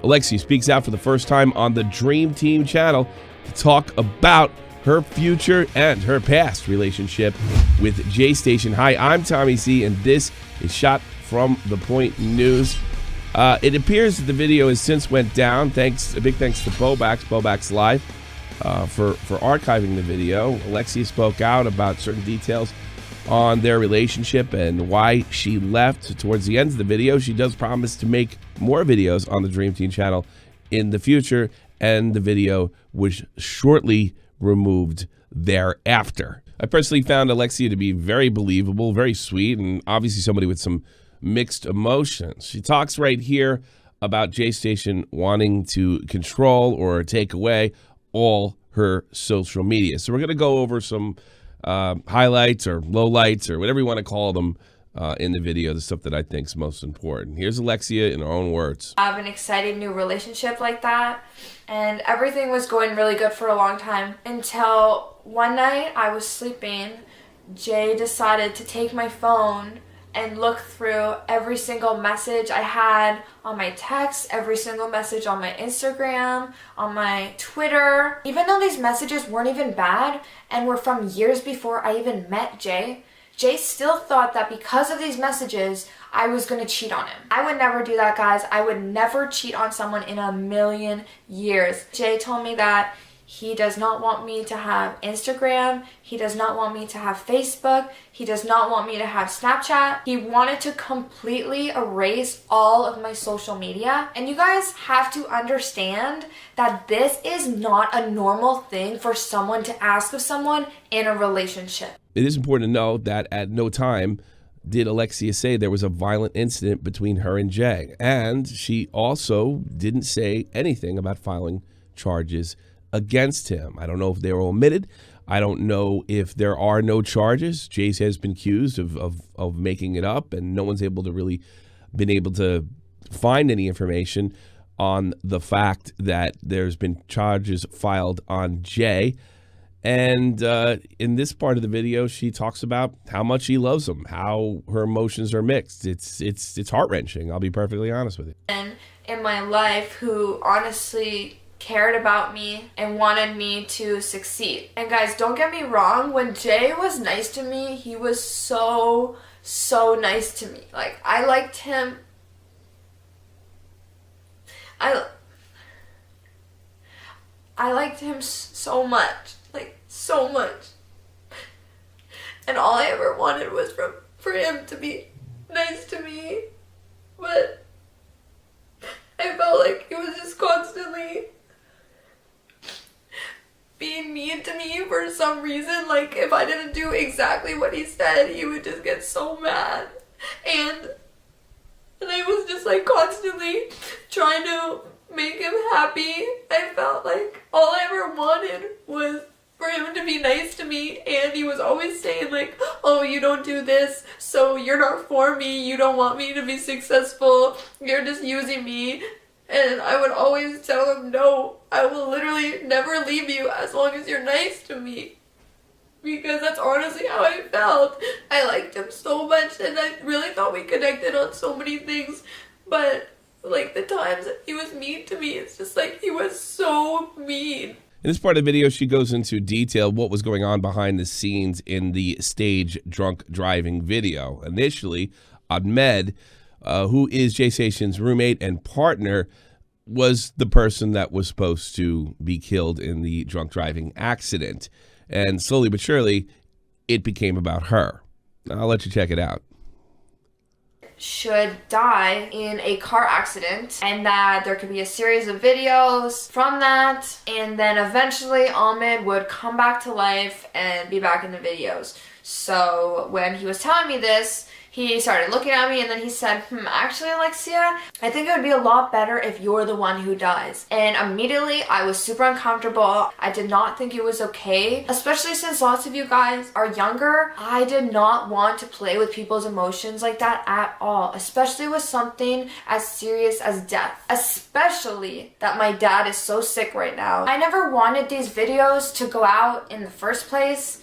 Alexia speaks out for the first time on the Dream Team channel to talk about her future and her past relationship with Jaystation. Hi, I'm Tommy C, and this is Shot from the Point News. It appears that the video has since went down. A big thanks to Bobax Live for archiving the video. Alexia spoke out about certain details on their relationship and why she left. Towards the end of the video, she does promise to make more videos on the Dream Team channel in the future, and the video was shortly removed thereafter. I personally found Alexia to be very believable, very sweet, and obviously somebody with some mixed emotions. She talks right here about Jaystation wanting to control or take away all her social media. So we're going to go over some highlights or lowlights or whatever you want to call them in the video, the stuff that I think is most important. Here's Alexia in her own words. I have an exciting new relationship like that, and everything was going really good for a long time until one night I was sleeping. Jay decided to take my phone and look through every single message I had on my text, every single message on my Instagram, on my Twitter. Even though these messages weren't even bad and were from years before I even met Jay, Jay still thought that because of these messages, I was gonna cheat on him. I would never do that, guys. I would never cheat on someone in a million years. Jay told me that he does not want me to have Instagram. He does not want me to have Facebook. He does not want me to have Snapchat. He wanted to completely erase all of my social media. And you guys have to understand that this is not a normal thing for someone to ask of someone in a relationship. It is important to know that at no time did Alexia say there was a violent incident between her and Jay. And she also didn't say anything about filing charges against him. I don't know if they were omitted. I don't know if there are no charges. Jay has been accused of making it up, and no one's able to find any information on the fact that there's been charges filed on Jay. And in this part of the video, she talks about how much she loves him, how her emotions are mixed. It's heart-wrenching, I'll be perfectly honest with you. And in my life, who honestly cared about me and wanted me to succeed. And guys, don't get me wrong, when Jay was nice to me, he was so nice to me. Like, I liked him. I liked him so much. Like, so much. And all I ever wanted was for him to be nice to me. But I felt like he was just constantly being mean to me for some reason. Like, if I didn't do exactly what he said, he would just get so mad. And I was just like constantly trying to make him happy. I felt like all I ever wanted was for him to be nice to me, and he was always saying like, oh, you don't do this, so you're not for me, you don't want me to be successful, you're just using me. And I would always tell him, no, I will literally never leave you as long as you're nice to me. Because that's honestly how I felt. I liked him so much, and I really thought we connected on so many things. But like the times that he was mean to me, it's just like he was so mean. In this part of the video, she goes into detail what was going on behind the scenes in the stage drunk driving video. Initially, Ahmed, who is Jaystation's roommate and partner, was the person that was supposed to be killed in the drunk driving accident. And slowly but surely, it became about her. I'll let you check it out. Should die in a car accident, and that there could be a series of videos from that, and then eventually Ahmed would come back to life and be back in the videos. So when he was telling me this, he started looking at me, and then he said, actually, Alexia, I think it would be a lot better if you're the one who dies. And immediately, I was super uncomfortable. I did not think it was okay, especially since lots of you guys are younger. I did not want to play with people's emotions like that at all, especially with something as serious as death, especially that my dad is so sick right now. I never wanted these videos to go out in the first place,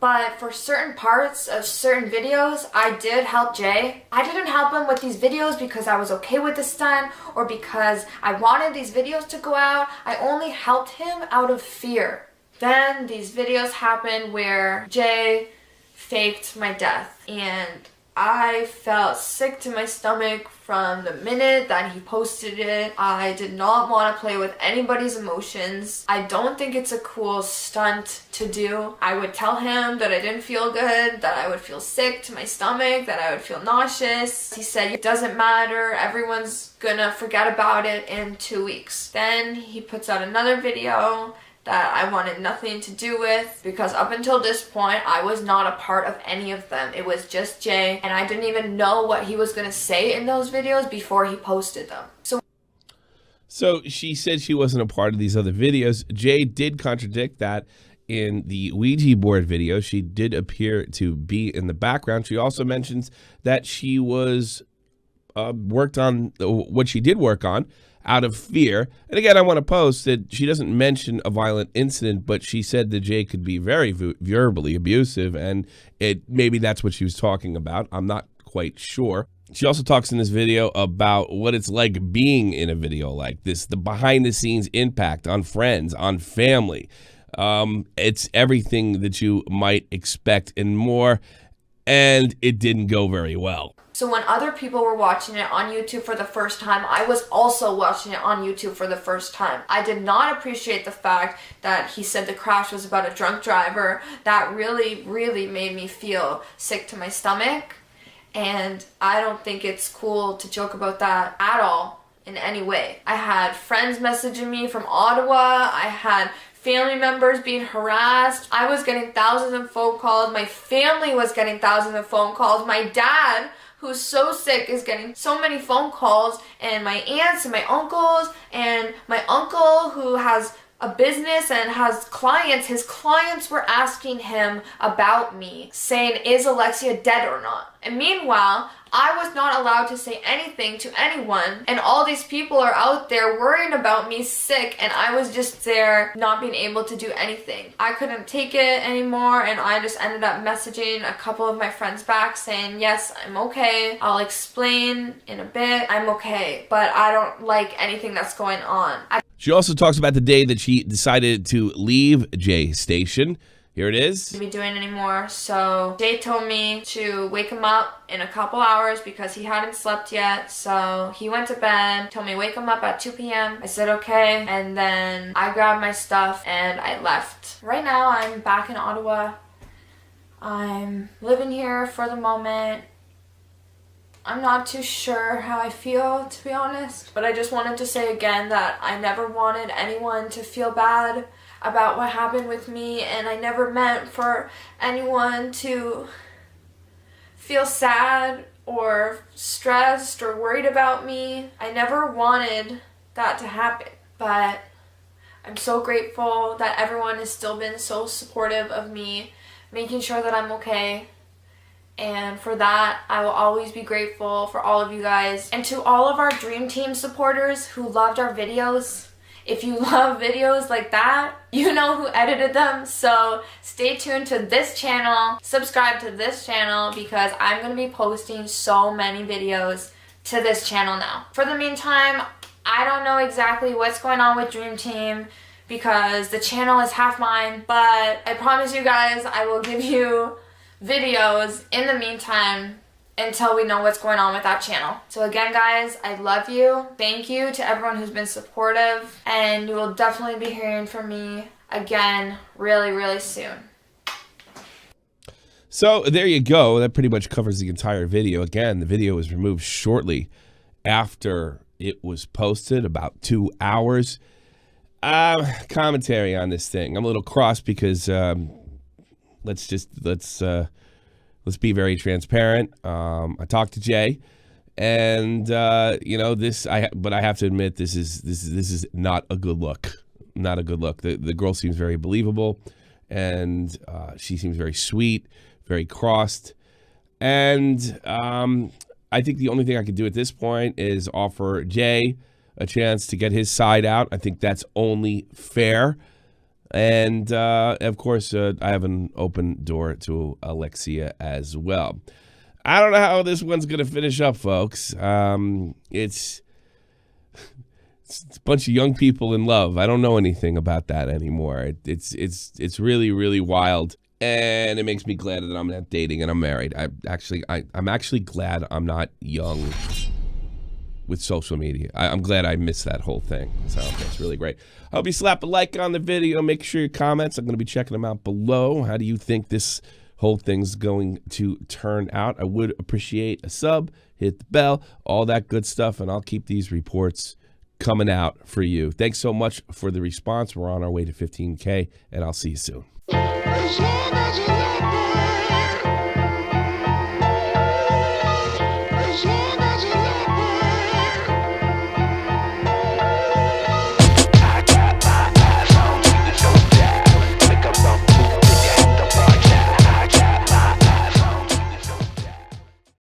But for certain parts of certain videos, I did help Jay. I didn't help him with these videos because I was okay with the stunt or because I wanted these videos to go out. I only helped him out of fear. Then these videos happened where Jay faked my death, and I felt sick to my stomach from the minute that he posted it. I did not want to play with anybody's emotions. I don't think it's a cool stunt to do. I would tell him that I didn't feel good, that I would feel sick to my stomach, that I would feel nauseous. He said, it doesn't matter, everyone's gonna forget about it in 2 weeks. Then he puts out another video that I wanted nothing to do with, because up until this point, I was not a part of any of them. It was just Jay, and I didn't even know what he was gonna say in those videos before he posted them. So she said she wasn't a part of these other videos. Jay did contradict that in the Ouija board video. She did appear to be in the background. She also mentions that she was worked on what she did work on out of fear. And again, I want to post that she doesn't mention a violent incident, but she said that Jay could be very verbally abusive, and maybe that's what she was talking about. I'm not quite sure. She also talks in this video about what it's like being in a video like this, the behind-the-scenes impact on friends, on family. It's everything that you might expect and more, and it didn't go very well. So when other people were watching it on YouTube for the first time, I was also watching it on YouTube for the first time. I did not appreciate the fact that he said the crash was about a drunk driver. That really, really made me feel sick to my stomach. And I don't think it's cool to joke about that at all in any way. I had friends messaging me from Ottawa. I had family members being harassed. I was getting thousands of phone calls. My family was getting thousands of phone calls. My dad, who's so sick, is getting so many phone calls, and my aunts and my uncles, and my uncle who has a business and has clients, his clients were asking him about me, saying, is Alexia dead or not? And meanwhile, I was not allowed to say anything to anyone, and all these people are out there worrying about me sick, and I was just there not being able to do anything. I couldn't take it anymore, and I just ended up messaging a couple of my friends back saying, yes, I'm okay, I'll explain in a bit, I'm okay, but I don't like anything that's going on. She also talks about the day that she decided to leave Jaystation. Here it is. Be doing anymore. So Jay told me to wake him up in a couple hours because he hadn't slept yet. So he went to bed, told me wake him up at 2 p.m. I said okay, and then I grabbed my stuff and I left. Right now I'm back in Ottawa. I'm living here for the moment. I'm not too sure how I feel, to be honest, but I just wanted to say again that I never wanted anyone to feel bad about what happened with me, and I never meant for anyone to feel sad or stressed or worried about me. I never wanted that to happen, but I'm so grateful that everyone has still been so supportive of me, making sure that I'm okay. And for that, I will always be grateful for all of you guys. And to all of our Dream Team supporters who loved our videos, if you love videos like that, you know who edited them. So stay tuned to this channel, subscribe to this channel, because I'm going to be posting so many videos to this channel now. For the meantime, I don't know exactly what's going on with Dream Team because the channel is half mine, but I promise you guys I will give you videos in the meantime until we know what's going on with that channel. So again, guys, I love you. Thank you to everyone who's been supportive, and you will definitely be hearing from me again really, really soon. So there you go. That pretty much covers the entire video. Again, the video was removed shortly after it was posted, about 2 hours. Commentary on this thing. I'm a little cross because let's be very transparent. I talked to Jay, and but I have to admit this is not a good look. Not a good look. The girl seems very believable, and she seems very sweet, very crossed, and I think the only thing I could do at this point is offer Jay a chance to get his side out. I think that's only fair. And, of course, I have an open door to Alexia as well. I don't know how this one's going to finish up, folks. It's a bunch of young people in love. I don't know anything about that anymore. It's really, really wild. And it makes me glad that I'm not dating and I'm married. I'm actually glad I'm not young with social media. I'm glad I missed that whole thing. So that's really great. I hope you slap a like on the video. Make sure your comments, I'm going to be checking them out below. How do you think this whole thing's going to turn out? I would appreciate a sub, hit the bell, all that good stuff, and I'll keep these reports coming out for you. Thanks so much for the response. We're on our way to 15K, and I'll see you soon.